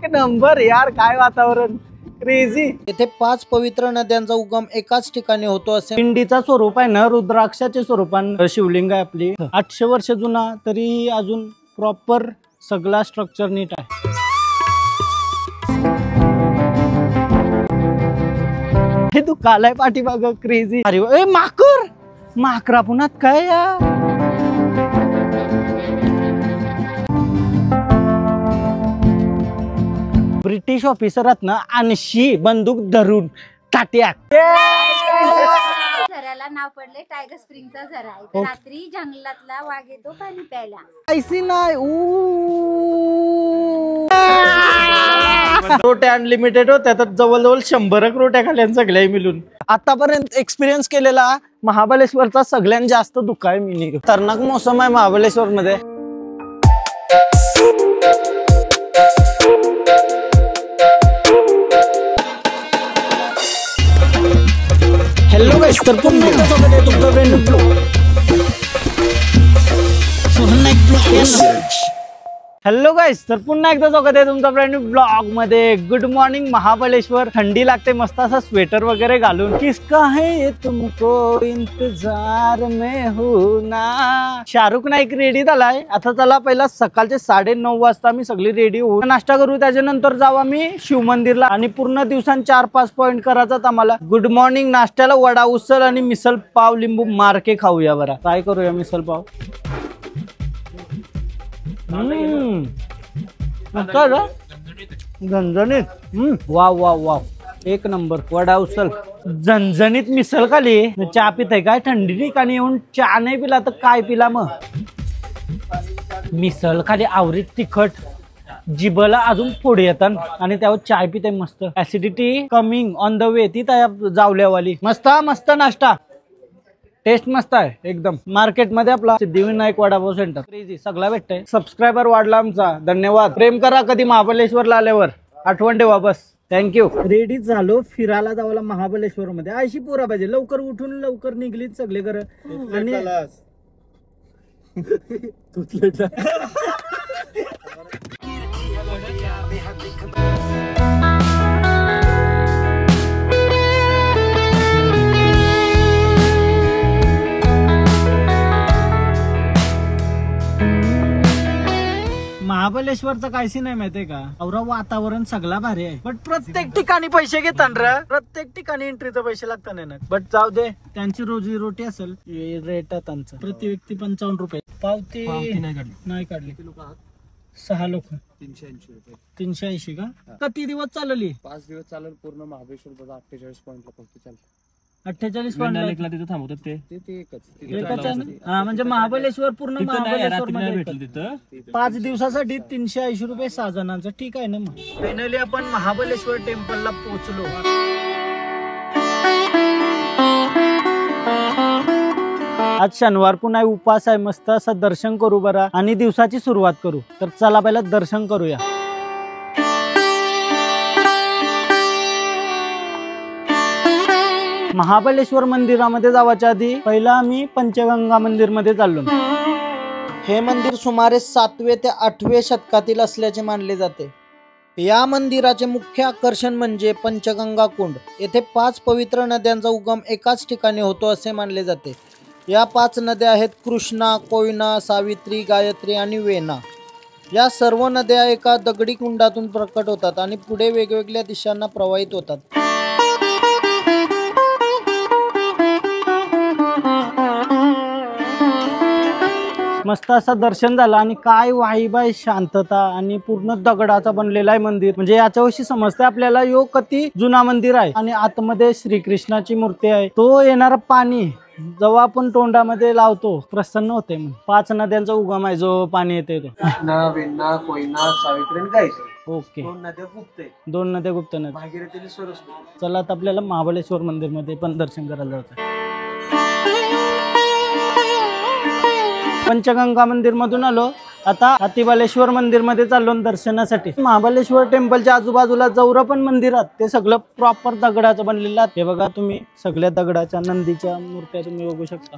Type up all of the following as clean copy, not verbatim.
एक नंबर यार, काय वातावरण क्रेझी। येथे 5 पवित्र नद्यांचा उगम एकाच ठिकाणी होतो असे पिंडीचा स्वरूप आहे ना, रुद्राक्षाचे स्वरूपान शिवलिंग आहे आपली, 800 वर्ष जुना, तरी अजून प्रॉपर सगळा स्ट्रक्चर नीट आहे। हे तू कालाय पाठीमाग क्रेझी। अरे ए माकर, माकरा पुन्हा काय या ब्रिटिश ऑफिसरात ना 80 बंदूक धरून ताट्या। झऱ्याला नाव पडले टायगर स्प्रिंगचा झरा आहे। रात्री जंगलातला वाघ येतो पाणी प्यायला। ऐसी नाही रोट्या अनलिमिटेड होत्या, तर जवळजवळ 100 रोट्या खाल्ल्या सगळ्या मिळून। आतापर्यंत एक्सपिरियन्स केलेला महाबळेश्वरचा सगळ्यात जास्त दुःख आहे मी। खतरनाक मोसम आहे महाबळेश्वर मध्ये। हॅलो गाइस, तर पुन्हा एकदा स्वागत आहे तुमचं brand new blog. Hello guys, तर पुन्हा एकदा स्वागत आहे तुमचं ब्रँड न्यू ब्लॉग मध्ये। Good morning Mahabaleshwar. थंडी लागते, मस्त असा स्वेटर वगैरे घालून। किसका है तुमको इंतजार में हूं ना। शाहरुख नाईक रेडी झालाय। आता चला पहिला सकाळचे 9:30 वाजता आम्ही सगळी रेडी होऊ, नाश्ता करू, त्याच्यानंतर जाऊ आम्ही शिव मंदिरला आणि पूर्ण दिवसांत 4-5 पॉइंट करायचं आम्हाला। गुड मॉर्निंग नाश्त्याला वडा उसळ आणि मिसल पाव लिंबू मार्के खाऊया, बरा ट्राय करूया मिसल पाव। झणझणीत, वाव वाव वाव, एक नंबर। वडा उसळ झणझणीत मिसल खाली, चहा पित आहे काय? थंडी ठिकाणी येऊन चहा नाही पिला तर काय पिला मग? मिसल खाली आवरीत तिखट, जिभला अजून पुढे येतात आणि त्यावर चाय पिते मस्त। Acidity coming on the way, ती तयार जावल्यावाली। मस्त मस्त नाश्ता, टेस्ट मस्त आहे एकदम। मार्केट मध्ये आपला सिद्धिविनायक वडापाव सेंटर क्रेझी सगळा भेटतंय। सबस्क्रायबर वाढला आमचा, धन्यवाद। प्रेम करा कधी महाबळेश्वरला आल्यावर, आठवण ठेवा बस। थँक्यू। रेडी झालो फिरायला जावला महाबळेश्वर मध्ये। अशी पोरा पाहिजे, लवकर उठून लवकर निघलीत सगळे घर आणि महाबळेश्वरचं काहीच नाही माहितीये का, औरा वातावरण सगळा भारी आहे, बट प्रत्येक ठिकाणी पैसे घेतात रे, प्रत्येक ठिकाणी एंट्रीचे पैसे लागतात ना। बट जाऊ दे, त्यांची रोजी रोटी असेल, रेट आहे त्यांचं। प्रति व्यक्ती 55 रुपये। पावती नाही काढली। 6 लोक 380 रुपये। 380 का? किती दिवस चालली? 5 दिवस चालेल पूर्ण महाबळेश्वर 48 पॉइंटला फक्त चालतं। 48 पॉइंट तिथे थांबवतात ते एकच आहे ना। हा म्हणजे महाबळेश्वर पूर्ण महाबळेश्वर मध्ये 5 दिवसासाठी 380 रुपये 6 जणांचं, ठीक आहे ना। मग फायनली आपण महाबळेश्वर टेम्पलला पोहोचलो। आज शनिवार पुन्हा उपास आहे, मस्त असं दर्शन करू बरा आणि दिवसाची सुरुवात करू। तर चला पहिला दर्शन करूया। महाबळेश्वर मंदिरामध्ये जावाच्या आधी पहिला आम्ही पंचगंगा मंदिर मध्ये चाललो। हे मंदिर सुमारे 7वे ते 8वे शतकातील असल्याचे मानले जाते। या मंदिराचे मुख्य आकर्षण म्हणजे पंचगंगा कुंड। येथे 5 पवित्र नद्यांचा उगम एकाच ठिकाणी होतो असे मानले जाते। या 5 नद्या आहेत कृष्णा, कोयना, सावित्री, गायत्री आणि वेना। या सर्व नद्या एका दगडी कुंडातून प्रकट होतात आणि पुढे वेगवेगळ्या दिशांना प्रवाहित होतात। मस्त असं दर्शन झालं आणि काय वाईब आहे, शांतता आणि पूर्ण दगडाचा बनलेला आहे मंदिर। म्हणजे याच्याविषयी समजते आपल्याला यो किती जुना मंदिर आहे। आणि आतमध्ये श्रीकृष्णाची मूर्ती आहे। तो येणारा पाणी जेव्हा आपण तोंडामध्ये लावतो प्रसन्न होते। 5 नद्यांचा उगम आहे जो पाणी येते तो कृष्णा, वेण्णा, कोयना, सावित्री आणि गायत्री। ओके, 2 नद्या गुप्त आहेत, 2 नद्या गुप्त नद्या, भागीरथी आणि सरस्वती। चला आता आपल्याला महाबळेश्वर मंदिर मध्ये पण दर्शन करायला जायचं। पंचगंगा मंदिर मधून आलो, आता हातीबालेश्वर मंदिर मध्ये चाललो दर्शनासाठी। महाबळेश्वर टेम्पलच्या आजूबाजूला जवळ पण मंदिरात ते सगळं प्रॉपर दगडाचं बनलेलं आहे। हे बघा तुम्ही, सगळ्या दगडाच्या नंदीच्या मूर्त्या तुम्ही बघू शकता।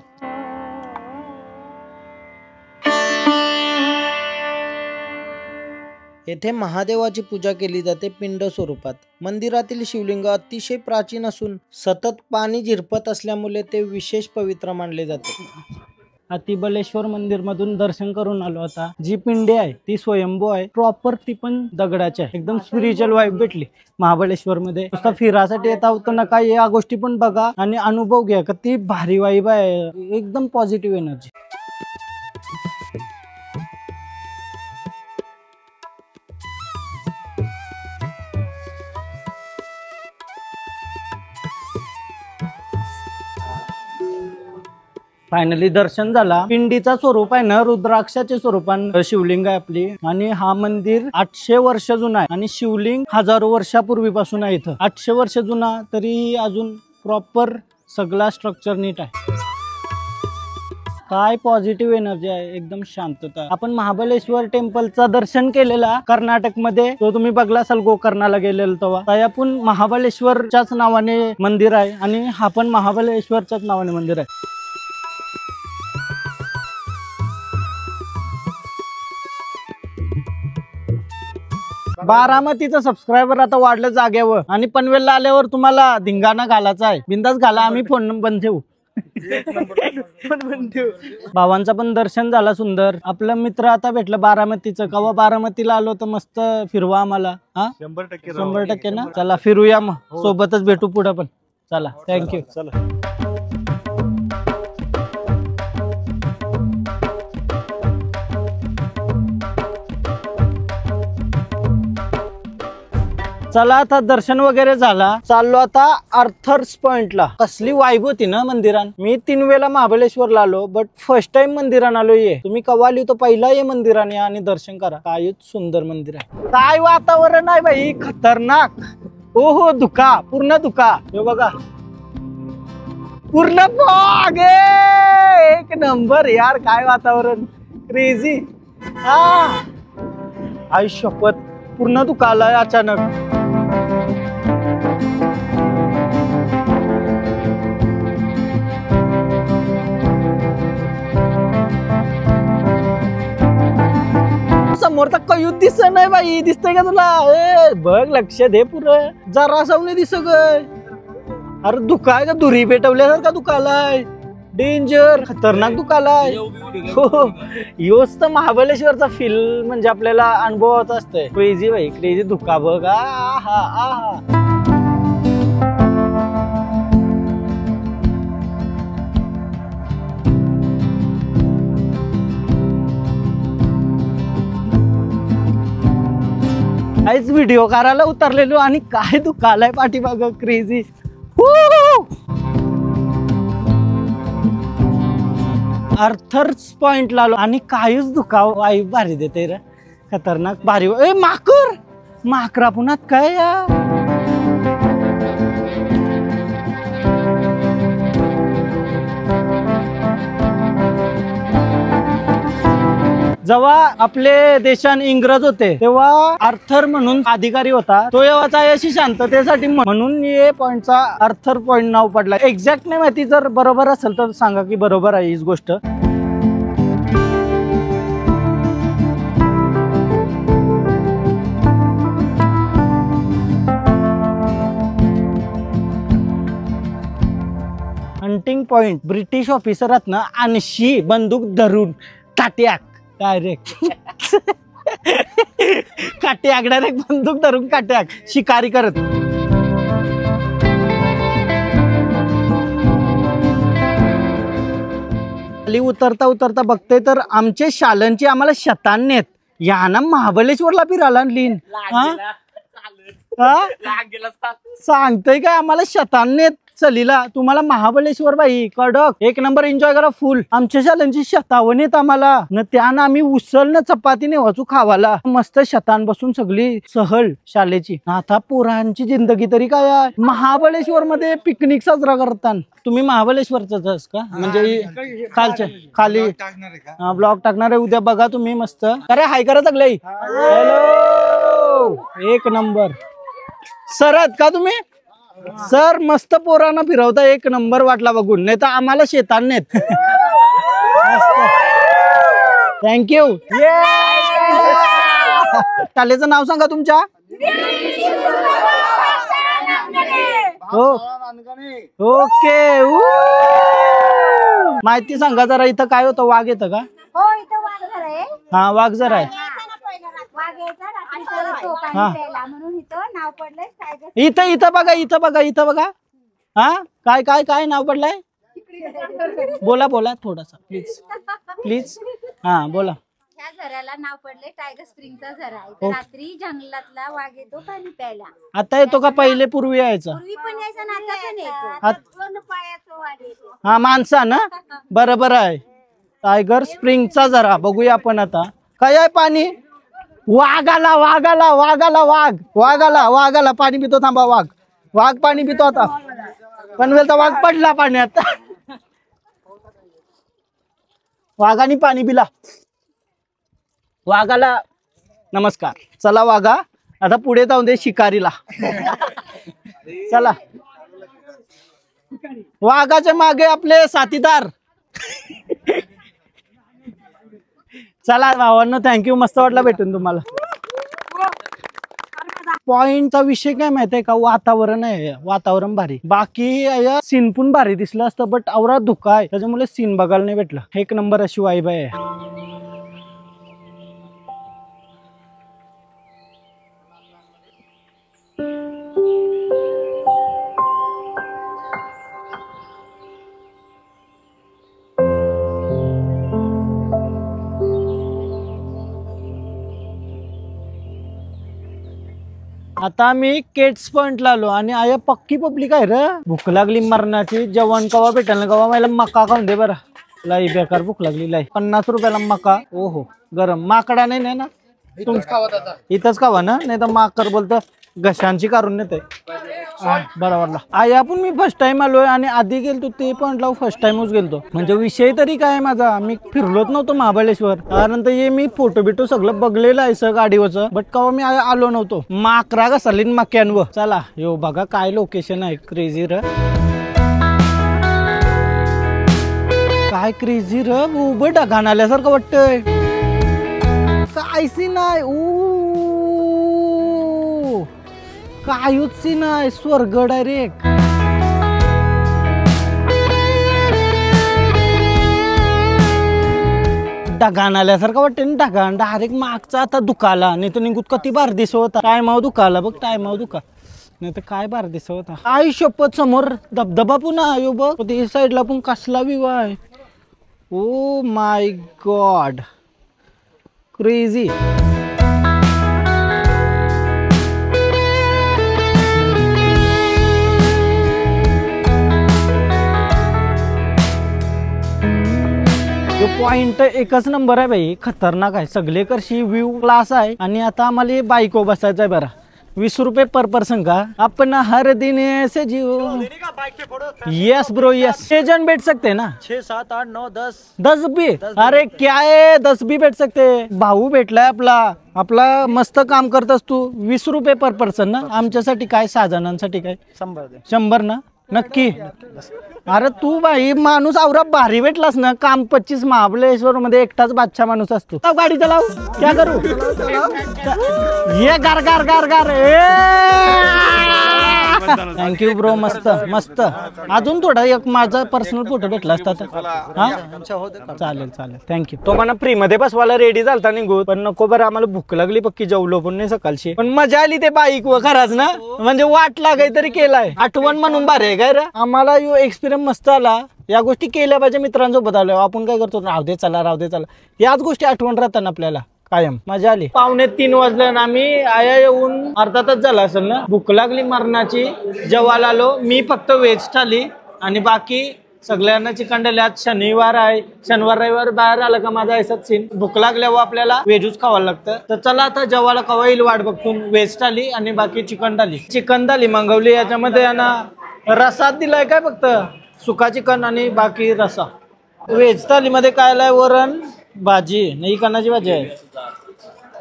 येथे महादेवाची पूजा केली जाते पिंड स्वरूपात. मंदिरातील शिवलिंग अतिशय प्राचीन असून सतत पाणी झिरपत असल्यामुळे ते विशेष पवित्र मानले जाते. अतिबलेश्वर मंदिर मधून दर्शन करून आलो. आता जी पिंडी आहे ती स्वयंभू आहे, प्रॉपर ती पण दगडाची आहे. एकदम स्पिरिच्युअल वाईब भेटली महाबळेश्वर मध्ये. नुसता फिरासाठी येता होतं नका, या गोष्टी पण बघा आणि अनुभव घ्या. किती भारी वाईब आहे, एकदम पॉझिटिव्ह एनर्जी. फायनली दर्शन झाला. पिंडीचा स्वरूप आहे ना रुद्राक्षाचे स्वरूपान शिवलिंग आहे आपली. आणि हा मंदिर 800 वर्ष जुना आहे आणि शिवलिंग हजारो वर्षापूर्वीपासून आहे इथं. 800 वर्ष जुना तरी अजून प्रॉपर सगळा स्ट्रक्चर नीट आहे. काय पॉझिटिव्ह एनर्जी आहे, एकदम शांतता. आपण महाबळेश्वर टेम्पलचा दर्शन केलेला कर्नाटक मध्ये, तो तुम्ही बघला असाल गोकर्णाला गेलेलो तेव्हा. या पण महाबळेश्वरच्याच नावाने मंदिर आहे आणि हा पण महाबळेश्वरच्याच नावाने मंदिर आहे. बारामतीचं सबस्क्रायबर आता वाढलं जाग्यावर आणि पनवेलला आल्यावर तुम्हाला धिंगाणा घालायचा आहे. बिंदास घाला, आम्ही फोन बंद ठेवू. भावांचा पण दर्शन झाला सुंदर. आपलं मित्र आता भेटलं बारामतीचं. कवा बारामतीला आलो तर मस्त फिरवा आम्हाला. हा 100% ना. चला फिरूया मग, सोबतच भेटू पुढे पण. चला, थँक्यू. चला. चला आता दर्शन वगैरे झाला, चाललो आता आर्थर्स पॉइंटला. कसली वाईब होती ना मंदिरात. मी 3 वेळा महाबळेश्वरला आलो, बट फर्स्ट टाइम मंदिरात आलो. ये तुम्ही कवा आली तो पहिला ये मंदिराने आणि दर्शन करा. काय सुंदर मंदिर आहे, काय वातावरण आहे बाई, खतरनाक. ओहो, धुका, पूर्ण धुका. हे बघा, पूर्ण फॉग. एक नंबर यार, काय वातावरण क्रेझी. हा आई शपथ, पूर्ण धुका आलाय अचानक. समोर तर कयूत दिसत नाही बाई. दिसतंय का तुला? ए बघ, लक्ष दे पुरं. जरा सावने दिसत. अरे दुखाय का, दुरी पेटवल्यासारखा दुखालाय. डेंजर, खतरनाक दुखालाय. हो, योच तर महाबळेश्वरचा फील म्हणजे आपल्याला अनुभवाचा असतंय. क्रेझी बाई, क्रेझी धुका बघ. आहा आहा. काहीच व्हिडिओ करायला उतरलेलो आणि काय दुखालाय पाठीमागं, क्रेझी. आर्थर्स पॉइंटला आलो आणि काहीच दुखाव वाईब भारी देते रे, खतरनाक भारी. ए माकर, माकरा पुन्हा काय या. जेव्हा आपले देशात इंग्रज होते तेव्हा आर्थर म्हणून अधिकारी होता, तो येवाचा अशी शांततेसाठी म्हणून ये पॉइंटचा आर्थर पॉइंट नाव पडला. एक्झॅक्ट नाही माहिती, जर बरोबर असेल तर सांगा की बरोबर आहे हीच गोष्ट. Hunting point. ब्रिटिश ऑफिसरात ना 80 बंदूक धरून ताट्याक डायरेक्ट काट्याक, डायरेक्ट बंदूक धरून काट्याक शिकारी करत. खाली उतरता उतरता बघते तर आमचे शालनची आम्हाला शतान्यत या ना महाबळेश्वरला फिरायला लीन. सांगतोय काय आम्हाला शतान्यत चलीला. तुम्हाला महाबळेश्वर बाई कडक एक नंबर एन्जॉय करा फुल. आमच्या शालांची शतावण येत आम्हाला न, त्यानं आम्ही उसल न चपाती ने वाचू खावाला. मस्त शतान बसून सगळी सहल शालेची. आता पोरांची जिंदगी तरी काय आहे. महाबळेश्वर मध्ये पिकनिक साजरा करतात. तुम्ही महाबळेश्वरच का? म्हणजे खालच्या खाली ब्लॉग टाकणार आहे उद्या, बघा तुम्ही मस्त. अरे हाय करा सगळे. हॅलो, एक नंबर. सर आहेत का तुम्ही? सर मस्त पोरांना फिरवता, एक नंबर वाटला बघून. नाही तर आम्हाला शेतान नेत. थँक्यू. शाळेचं नाव सांगा तुमच्या. हो ओके. माहिती सांगा जरा, इथं काय होतं? वाघ येतं का? हो इथं वाघ घर आहे. हा वाघ जरा आहे. वाघ यायचा रात्रीचा येतो पाणी हा. प्यायला, म्हणून इथं नाव पडलंय टायगर. इथं इथं बघा, इथं बघा, इथं बघा. हा काय काय काय नाव पडलंय? बोला बोला थोडासा प्लीज प्लीज. हा बोला. ह्या झऱ्याला नाव पडले टायगर स्प्रिंगचा झरा आहे. हो. रात्री जंगलातला वाघ येतो पाणी प्यायला. आता येतो का? पहिले पूर्वी यायचा. पूर्वी पण यायचा आणि आता पण येतो. आत- दोन पायाचा वाघ येतो. हा माणसा ना, बरोबर आहे. टायगर स्प्रिंगचा झरा बघूया आपण आता. काय आहे पाणी? वाघ आला, वाघ आला, वाघ आला, वाघ वाघ आला, वाघ आला. पाणी पितो, थांबा. वाघ वाघ पाणी पितो आता. पनवेलचा वाघ पडला पाण्यात. वाघाने पाणी पिला. वाघाला नमस्कार. चला वाघा, आता पुढे जाऊन दे शिकारीला. चला. वाघाच्या मागे आपले साथीदार. चला भावांनो, थँक्यू. मस्त वाटला भेटून तुम्हाला. पॉइंटचा विषय काय माहितीये का? वातावरण आहे, वातावरण भारी. बाकी सीन पण भारी दिसलं असतं, बट आवरा धुका आहे, त्याच्यामुळे सीन बघायला नाही भेटलं. एक नंबर अशी वाईब आहे. आता आम्ही केट्स पॉइंटला आलो आणि आया पक्की पब्लिक आहे रे. भूक लागली मरणाची. जेवण कवा भेटेल ना कवा. मला मका खाऊन दे बरं. लाई बेकार भूक लागली. लाई 50 रुपयाला मका. ओहो गरम. माकडा नाही ना इथंच खावा ना, नाही तर माकर बोलतं घशांची काढून नेते. बरोबर. आया पण मी फर्स्ट टाइम आलोय आणि आधी गेलतो ते पॉइंटला फर्स्ट टाइमच गेलतो. म्हणजे विषय तरी काय माझा, मी फिरलोच नव्हतो महाबळेश्वर. त्यानंतर ये मी फोटो बिटो सगळं बघलेलं आहे सर गाडीवरचं, बट कवा मी आलो नव्हतो. माकरा का सलीन मक्यांवर. चला यो बघा काय लोकेशन आहे. क्रेझी र काय क्रेझी र. उभं ढगाण आल्यासारखं वाटतंय. काय सीन आहे. कायूच सीन आहे. स्वर्ग डायरेक्ट. ढगाण आल्यासारखं वाटतं ना. ढगाण डायरेक्ट मागचा आता दुखाला. नाही तर निघूत किती बार दिसत होता. टायमाव दुखाला बघ. टायमाव दुखा नाही तर काय बार दिसत होता. आई शपथ समोर धबधबा पुन्हा यो बघ. ते साईडला पण कसला विवाह आहे. Oh my God crazy. Point एकच नंबर आहे भाई. खतरनाक आहे. सगळे करशी व्ह्यू क्लास आहे. आणि आता आम्हाला बाईको बसायचं आहे बरं. 20 रुपये पर पर्सन का. अपन हर दिन ऐसे जियो. Yes bro yes. 6 जन बैठ सकते हैं ना. 6 7 8 9 10 10 भी. अरे क्या है 10 भी बैठ सकते. भाऊ भेटलाय आपला. आपला मस्त काम करतस तू. 20 रुपये पर पर्सन ना. आमच्यासाठी काय 6 जणांसाठी काय 100 ना. नक्की. अरे तू बाई माणूस आवरा भारी भेटलास ना. काम 25 महाबळेश्वर मध्ये एकटाच बादशाह माणूस असतो. गाडी चलाव. क्या करू. ये गार गार गार गार. Thank you bro. मस्त मस्त. अजून थोडा एक माझा पर्सनल फोटो भेटला असता तर. हा चालेल चालेल थँक्यू. तो मला फ्री मध्ये बसवायला रेडी झालता निघू, पण नको बरं आम्हाला भूक लागली पक्की. जेवलो पण नाही सकाळची, पण मजा आली ते बाईक व खराच ना. म्हणजे वाट लागाय तरी केलाय. आठवण म्हणून भारी आहे काय रे. आम्हाला यो एक्सपिरियन्स मस्त आला. या गोष्टी केल्या पाहिजे मित्रांसोबत आलो. आपण काय करतो राहू दे चला राहू दे चला. याच गोष्टी आठवण राहतात आपल्याला कायम. मजा आली. 2:45 वाजले आणि आम्ही आया येऊन अर्धा तास झाला असेल ना. भूक लागली मरणाची. जेवायला आलो. मी फक्त व्हेज थाली आणि बाकी सगळ्यांना चिकन दिले. आज शनिवार आहे. शनिवार रविवार बाहेर आलं का माझा ऐसाच सीन. भूक लागल्यावर आपल्याला व्हेजच खावायला लागतं. तर चला आता जेवायला कवा येईल वाट बघतून. व्हेज थाली आणि बाकी चिकन थाली. चिकन थाली मागवली. याच्यामध्ये ना रसात दिलाय काय फक्त सुका चिकन आणि बाकी रसा. व्हेज थालीमध्ये काय आलाय. वरण भाजी नाही. कानाची भाजी आहे.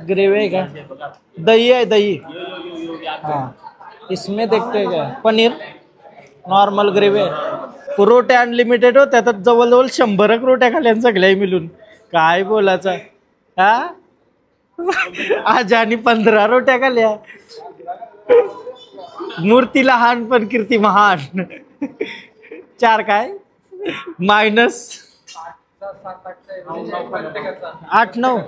ग्रेवी आहे का. दही आहे दही. हाँ इसमें देखते हैं क्या. पनीर नॉर्मल ग्रेवी आहे. रोट्या अनलिमिटेड हो. त्यात जवळजवळ 100 रोट्या खाल्या सगळ्या मिळून. काय बोलायचं. हा आज आणि 15 रोट्या खाल्ल्या. मूर्ती लहान पण कीर्ती महान. 4 काय मायनस 8-9.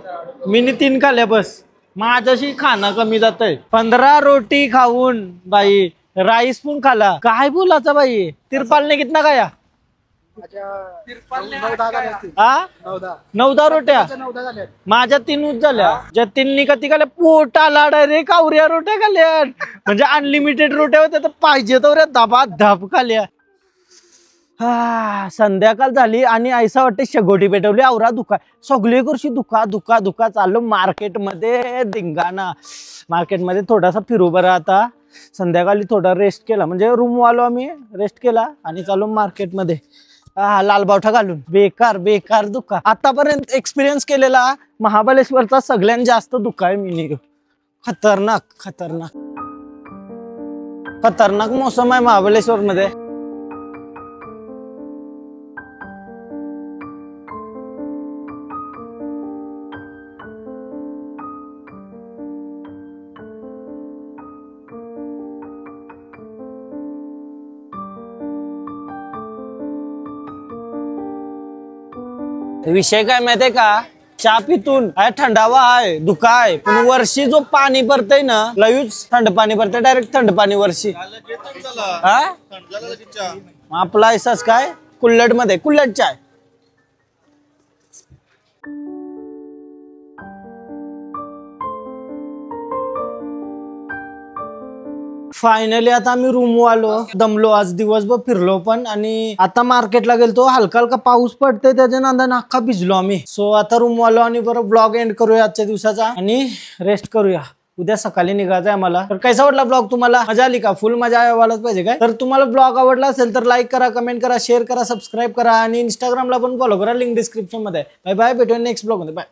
मी 3 खाल्ल्या बस. माझ्याशी खाणं कमी जातंय. 15 रोटी खाऊन बाई राईस पण खाला. काय बोलाचा बाई. तिरपालने कितना खाया? 9-10 रोट्या. माझ्या 3 झाल्या. ज्या 3 कधी खाल्या पोटाला डायरेक्ट आवऱ्या रोट्या खाल्या. म्हणजे अनलिमिटेड रोट्या होत्या तर पाहिजे तर धबा धब खाल्या. संध्याकाळ झाली आणि ऐसा वाटते शेगोटी पेटवली. आवरा दुखा सगळी kurशी दुखा चाललो मार्केटमध्ये धिंगाणा. मार्केटमध्ये थोडासा फिरू बरं. आता संध्याकाळी थोडा रेस्ट केला म्हणजे रूम आलो आम्ही रेस्ट केला आणि चालू मार्केटमध्ये. लालबावठा घालून बेकार दुखा. आतापर्यंत एक्सपिरियन्स केलेला महाबळेश्वरचा सगळ्यात जास्त दुखा आहे मी. खतरनाक मोसम आहे महाबळेश्वर मध्ये. विषय काय माहितीये का? चहा पितून थंडावा आहे धुका आहे पण वर्षी जो पाणी पडतंय ना लयूच थंड पाणी पडतंय. डायरेक्ट थंड पाणी वर्षी. आपला ऐसाच काय कुल्लड मध्ये कुल्लड चाय. फायनली आता आम्ही रूम आलो. दमलो आज दिवसभर फिरलो पण आणि आता मार्केटला गेलतो. हलका हलका पाऊस पडतोय त्याच्या नादाने अख्खा भिजलो आम्ही. सो आता रूम आलो आणि बरं ब्लॉग एंड करूया आजच्या दिवसाचा आणि रेस्ट करूया. उद्या सकाळी निघायचंय आम्हाला. तर कसा वाटला ब्लॉग तुम्हाला? मजा आली का? फुल मजा यायलाच पाहिजे काय? तर तुम्हाला ब्लॉग आवडला असेल तर लाईक करा, कमेंट करा, शेअर करा, सबस्क्राईब करा आणि इंस्टाग्रामला पण फॉलो करा. लिंक डिस्क्रिप्शन मध्ये. Bye bye. भेटूया नेक्स्ट ब्लॉग मध्ये. बाय.